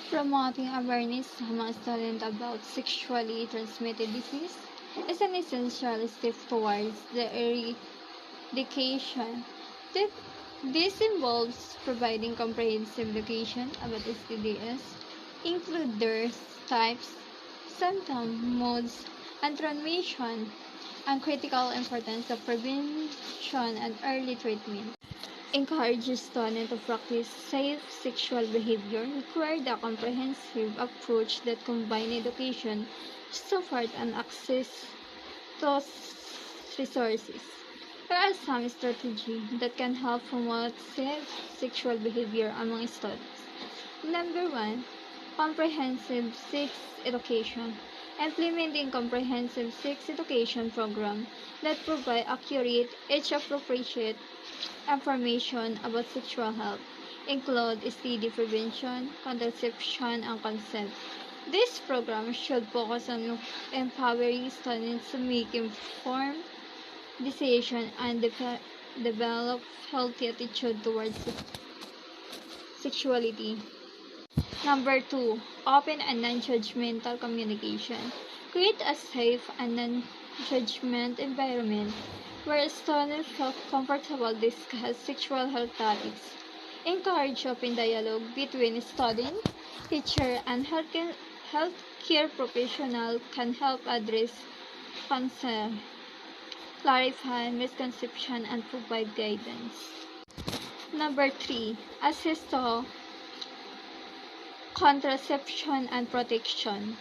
Promoting awareness among students about sexually transmitted disease is an essential step towards the eradication. That this involves providing comprehensive education about STDs, include their types, symptoms, modes, and transmission, and critical importance of prevention and early treatment. Encourages students to practice safe sexual behavior required a comprehensive approach that combines education, support, and access to resources. Here are some strategies that can help promote safe sexual behavior among students. Number 1. Comprehensive sex education. Implementing comprehensive sex education program that provide accurate, age-appropriate information about sexual health, include STD prevention, contraception, and consent. This program should focus on empowering students to make informed decisions and develop healthy attitude towards sexuality. Number 2. Open and non-judgmental communication. Create a safe and non-judgment environment where students feel comfortable to discuss sexual health topics. Encourage open dialogue between student, teacher, and healthcare professional can help address concern, clarify misconception, and provide guidance. Number 3. Assist to contraception and protection.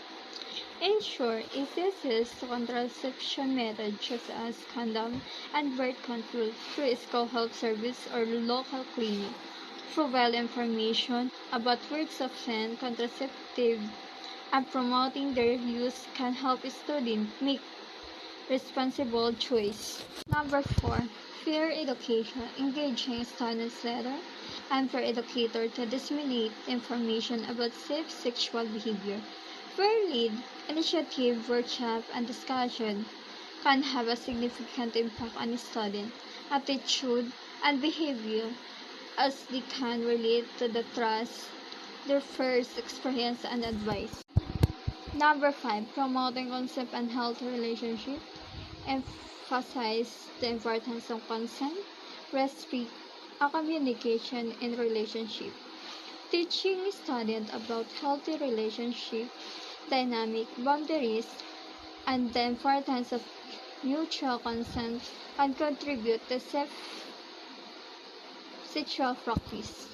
Ensure easy access to contraception methods such as condom and birth control through school health service or local clinic. Provide information about words of consent, contraceptive, and promoting their use can help students make responsible choice. Number 4. Peer education. Engaging students letter and peer educator to disseminate information about safe sexual behavior. Peer lead initiative, workshop, and discussion can have a significant impact on student attitude and behavior as they can relate to the trust, their first experience, and advice. Number 5. Promoting consent and healthy relationship. Emphasize the importance of consent, respect, and communication in relationship. Teaching students about healthy relationship, dynamic boundaries, and the importance of mutual consent can contribute to safe sexual practice.